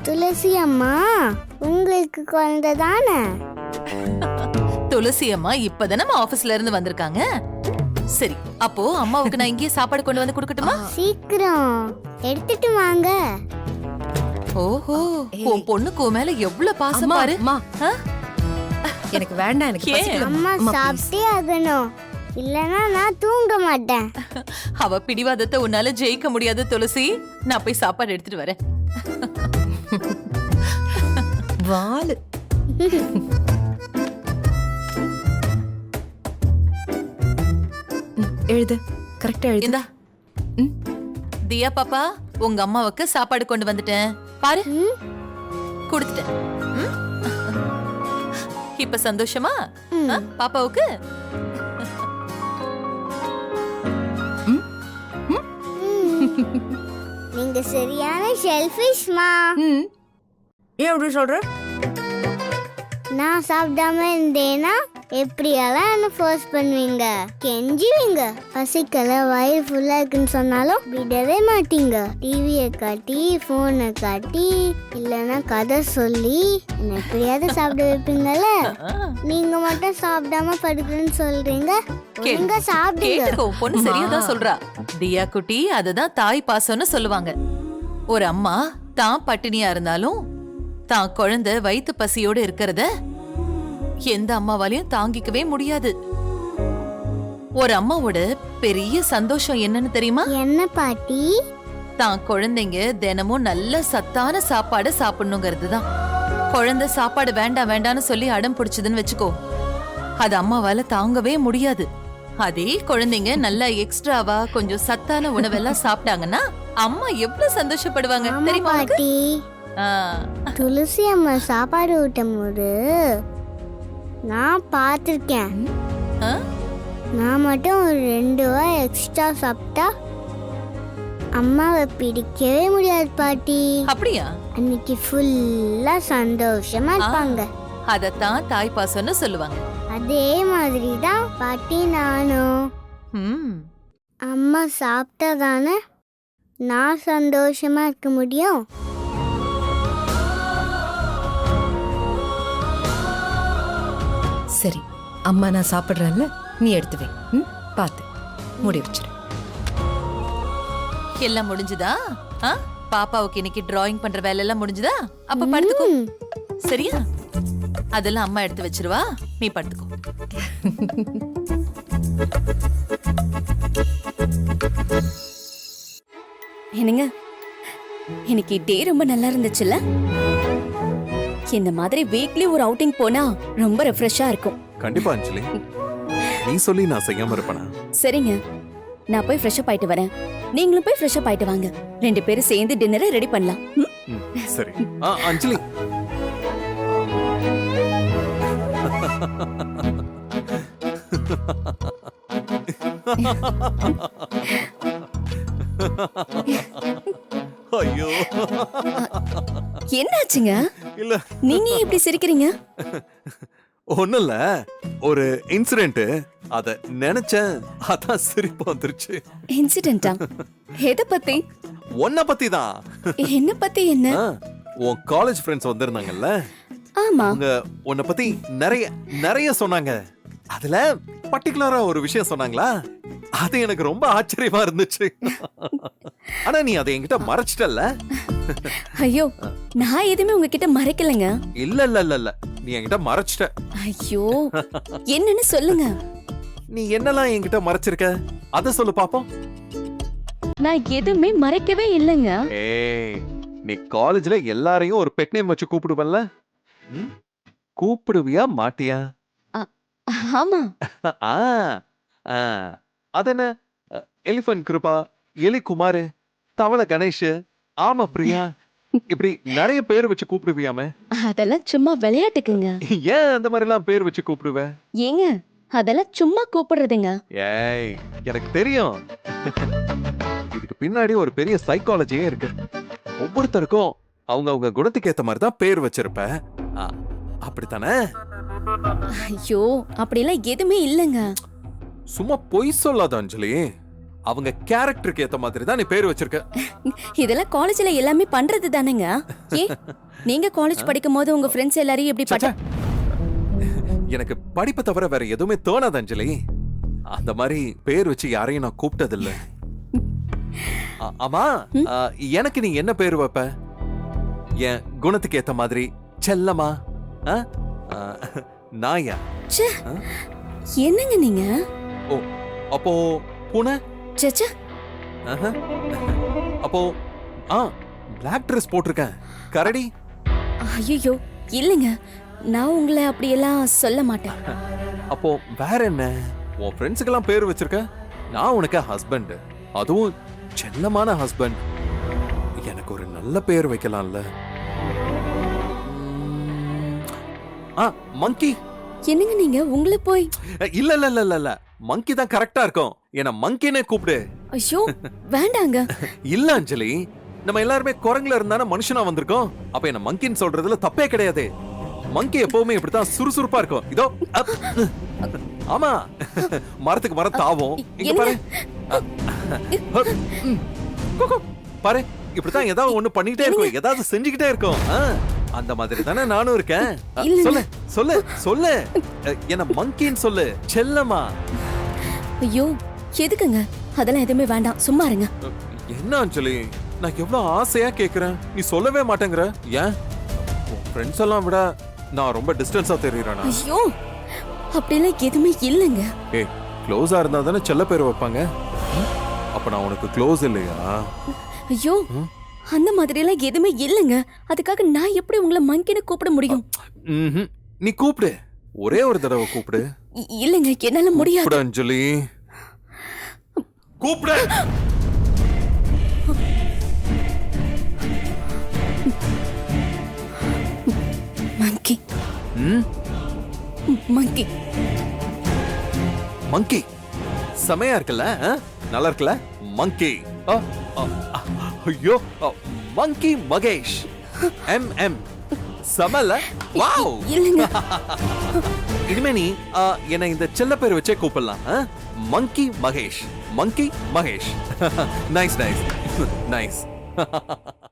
துளசி அம்மா உங்களுக்கு குழந்தை தானே? துளசி அம்மா இப்பதானே ஆபீஸ்ல இருந்து வந்திருக்காங்க. சரி, அப்போ அம்மாவுக்கு நான் இங்கேயே சாப்பாடு கொண்டு வந்து கொடுக்கட்டுமா? சீக்கிரம் எடுத்துட்டு வாங்க. ஓஹோ, உன் பொண்ணுக்கு உன் மேல எவ்வளவு பாசம் பாரு. எனக்கு வேண்டாம், எனக்கு பசிக்கல. அம்மா சாப்பிட்டே ஆகணும், இல்லனா நான் தூங்க மாட்டேன். அவ பிடிவாதத்தை உன்னால ஜெயிக்க முடியாது துளசி. நான் போய் சாப்பாடு எடுத்துட்டு வரேன். வாலு. எழுது, கரெக்டா எழுது. இந்தா. தியா பாப்பா, உங்க அம்மாவுக்கு சாப்பாடு கொண்டு வந்துட்டேன் பாரு. கொடுத்துட்டேன். இப்ப சந்தோஷமா பாப்பாவுக்கு? நீங்க சரியான ஷெல்ஃபிஷ்மா. ஏன் அப்படி சொல்ற? நான் சாப்பிடாம இருந்தேனா எப்படியெல்லாம் என்ன ஃபோர்ஸ் பண்ணுவீங்க, கெஞ்சுவீங்க. பசிக்கல, வயிறு ஃபுல்லா இருக்குன்னு சொன்னாலும் விடவே மாட்டீங்க. டிவியை காட்டி, போனை காட்டி, இல்லைன்னா கதை சொல்லி என்ன எப்படியாவது சாப்பிட வைப்பீங்கல்ல. நீங்க மட்டும் சாப்பிடாம படுக்கிறேன்னு சொல்றீங்க. ஒழுங்கா சாப்பிடுங்க. பொண்ணு சரியாதான் சொல்றா. தியா குட்டி, அதுதான் தாய் பாசம்னு சொல்லுவாங்க. ஒரு அம்மா தான் பட்டினியா இருந்தாலும் தான் குழந்தை வயிற்று பசியோடு இருக்கிறத எந்த அம்மாவாலையும் தாங்கிக்கவே முடியாது. ஒரு அம்மாவோட பெரிய சந்தோஷம் என்னன்னு தெரியுமா? என்ன பாட்டி? தான் குழந்தைங்க தினமும் நல்ல சத்தான சாப்பாடு சாப்பிடணுங்கிறது தான். குழந்தை சாப்பாடு வேண்டாம் வேண்டான்னு சொல்லி அடம் பிடிச்சதுன்னு வச்சுக்கோ, அது அம்மாவால தாங்கவே முடியாது. அதே குழந்தைங்க நல்லா எக்ஸ்ட்ராவா கொஞ்சம் சத்தான உணவெல்லாம் சாப்பிட்டாங்கன்னா அம்மா எவ்வளவு சந்தோஷப்படுவாங்க தெரியுமா? துளசி அம்மா சாப்பாடு ஊட்டும் போது நான் பார்த்துருக்கேன். நான் மட்டும் ஒரு 2 வாய் எக்ஸ்ட்ரா சாப்பிட்டா அம்மாவை பிடிக்கவே முடியாது பாட்டி. அப்படியா? அன்னைக்கு ஃபுல்லா சந்தோஷமா இருப்பாங்க. அதத்தான் தாய் பாசம்னு சொல்லுவாங்க. அதே மாதிரி தான் பாட்டி நானும். அம்மா சாப்பிட்டாதானே நான் சந்தோஷமா இருக்க முடியும். சரி, அம்மா நான் சாப்பிடுறேன்ல, நீ எடுத்து வை. பார்த்து மூடி வச்சிரு. எல்லாம் முடிஞ்சுதா? பாப்பாவுக்கு இன்னைக்கு டிராயிங் பண்ற வேலை எல்லாம் முடிஞ்சுதா? அப்ப படுத்துக்கோ. சரியா? அதெல்லாம் அம்மா எடுத்து வச்சிருவா, நீ படுத்துக்கோ. என்னங்க, இன்னைக்கு டே ரொம்ப நல்லா இருந்துச்சுல்ல? இந்த மாதிரி வீக்லி ஒரு அவுட்டிங் போனா ரொம்ப ரெஃப்ரெஷ்ஷா இருக்கும். கண்டிப்பா அஞ்சலி, நீ சொல்லி நான் செய்யாம இருப்பேனா? சரிங்க, நான் போய் ஃப்ரெஷ் அப் ஆயிட்டு வரேன். நீங்களும் போய் ஃப்ரெஷ் அப் ஆயிட்டு வாங்க. 2 பேரும் சேர்ந்து டின்னரை ரெடி பண்ணலாம். சரி. அஞ்சலி, ஐயோ, என்னாச்சுங்க? இல்ல, நீங்க இப்படி சிரிக்கிறீங்க? ஒண்ணும் இல்ல, ஒரு இன்சிடென்ட், அத நினைச்சேன், அதான் சிரிப்பு வந்துருச்சு. இன்சிடென்ட்டா? எத பத்தி? உன்னை பத்தி தான். என்ன பத்தி? என்ன? உன் காலேஜ் ஃப்ரெண்ட்ஸ் வந்திருந்தாங்கல்ல, ஆமா, அவங்க உன்னை பத்தி நிறைய நிறைய சொன்னாங்க. அதுல பர்டிகுலரா ஒரு விஷயம் சொன்னாங்களா, அது எனக்கு ரொம்ப ஆச்சரியமா இருந்துச்சு. ஆனா நீ அதை என்கிட்ட மறைச்சிட்டல்ல? ஐயோ, நான் எதுவுமே உங்ககிட்ட மறைக்கலங்க. இல்ல இல்ல இல்ல இல்ல, நீ என்கிட்ட மறைச்சிட்ட. ஐயோ, என்னன்னு சொல்லுங்க. நீ என்னெல்லாம் என்கிட்ட மறைச்சிருக்க, அத சொல்லு பாப்போம். நான் எதுவுமே மறைக்கவே இல்லைங்க. ஏய், நீ காலேஜ்ல எல்லாரையும் ஒரு பெட் நேம் வச்சு கூப்பிடுவல்ல? ம்? கூப்பிடுவியா மாட்டியா? ஆமா. ஆ, ஆ. அதென்ன? எலிஃபண்ட் கிருபா, எலி குமாரு, தவளை கணேஷ், ஆமா பிரியா, இப்படி நிறைய பேர் வச்சு கூப்பிடுவியாமே? அதெல்லாம் சும்மா விளையாட்டுக்குங்க. ஏன் அந்த மாதிரி எல்லாம் பேர் வச்சு கூப்பிடுவ? ஏங்க அதெல்லாம் சும்மா கூப்பிடுறதுங்க. ஏய், எனக்கு தெரியும். இதுக்கு பின்னாடி ஒரு பெரிய சைக்காலஜியே இருக்கு. ஒவ்வொருத்தருக்கும் அவங்க அவங்க குணத்துக்கு ஏத்த மாதிரி தான் பேர் வச்சிருப்ப. ஆ, அப்படித்தானே? ஐயோ அப்படிலாம் எதுவுமே இல்லைங்க. சும்மா பொய் சொல்லாத அஞ்சலி. அவங்க கேரக்டருக்கு ஏத்த மாதிரி தான் நீ பேர் வச்சிருக்க. இதெல்லாம் காலேஜ்ல எல்லாமே பண்றது தானேங்க. ஏ நீங்க காலேஜ் படிக்கும் போது உங்க ஃப்ரெண்ட்ஸ் எல்லாரையும் இப்படி பட்ட எனக்கு படிப்பை தவிர வேற எதுவுமே தோணாது அஞ்சலி. அந்த மாதிரி பேர் வச்சு யாரையும் நான் கூப்பிட்டதில்ல. ஆமா, எனக்கு நீ என்ன பேர் வைப்ப? என் குணத்துக்கு ஏத்த மாதிரி செல்லமா, நாயா? என்னங்க நீங்க? ஓ, அப்போ பூனை? சச்சா. அப்போ பிளாக் ட்ரெஸ் போட்டிருக்கேன், கரடி? ஐயோ இல்லைங்க, நான் உங்களை அப்படியெல்லாம் சொல்ல மாட்டேன். அப்போ வேற என்ன? உன் ஃப்ரெண்ட்ஸுக்கெல்லாம் பேர் வச்சிருக்க. நான் உனக்கு ஹஸ்பண்ட், அதுவும் செல்லமான ஹஸ்பண்ட். எனக்கு ஒரு நல்ல பேர் வைக்கலாம்ல. மங்கி. என்னங்க நீங்க உங்களை போய்? இல்ல இல்ல இல்ல இல்ல இல்ல, மங்கி தான் கரெக்டா இருக்கும். என்ன மங்கினே கூப்பிடு. ஐயோ வேண்டாங்க. இல்ல அஞ்சலி, நம்ம எல்லாருமே குரங்குல இருந்தானே மனுஷனா வந்திருக்கோம். அப்ப என்ன மங்கின்னு சொல்றதுல தப்பே கிடையாது. மங்கி எப்பவுமே இப்படித்தான் சுறுசுறுப்பா இருக்கும். இதோ ஆமா, மரத்துக்கு மரம் தாவும். இங்க பாரு பாரு, இப்படித்தான் ஏதாவது ஒண்ணு பண்ணிக்கிட்டே இருக்கும், ஏதாவது செஞ்சுக்கிட்டே இருக்கும். அந்த மாதிரி தானே நானும் இருக்கேன். சொல்லு சொல்லு சொல்லு, என்ன மங்கின்னு சொல்லு, செல்லமா. ஐயோ எதுக்குங்க? அதெல்லாம் எதுவுமே வேண்டாம், சும்மா இருங்க. என்ன அஞ்சலி, நான் எவ்வளவு ஆசையா கேக்குறேன், நீ சொல்லவே மாட்டேங்கிற. ஏன் ஃப்ரெண்ட்ஸ் எல்லாம் விட நான் ரொம்ப டிஸ்டன்ஸா தெரியுறேனா? ஐயோ அப்படிலாம் எதுவுமே இல்லைங்க. ஏய், க்ளோஸா இருந்தா தானே செல்ல பேர் வைப்பாங்க. அப்ப நான் உனக்கு க்ளோஸ் இல்லையா? ஐயோ அந்த மாதிரி எல்லாம் எதுவுமே இல்லைங்க. அதுக்காக நான் எப்படி உங்களை மங்கின்னு கூப்பிட முடியும்? நீ கூப்பிடு, ஒரே ஒரு தடவை கூப்பிடு. இல்லைங்க, என்னால முடியாது. அஞ்சலி கூப்பிடு. மங்கி. மங்கி மங்கி செமையா இருக்குல்ல? நல்லா இருக்குல்ல? மங்கி. ஐயோ, மங்கி மகேஷ். MM சமல. வாவ். இல்லங்க. இனிமே நீ என்ன இந்த செல்ல பேர் வச்சே கூப்பிடலாம். Monkey Mahesh, monkey Mahesh. Nice nice nice.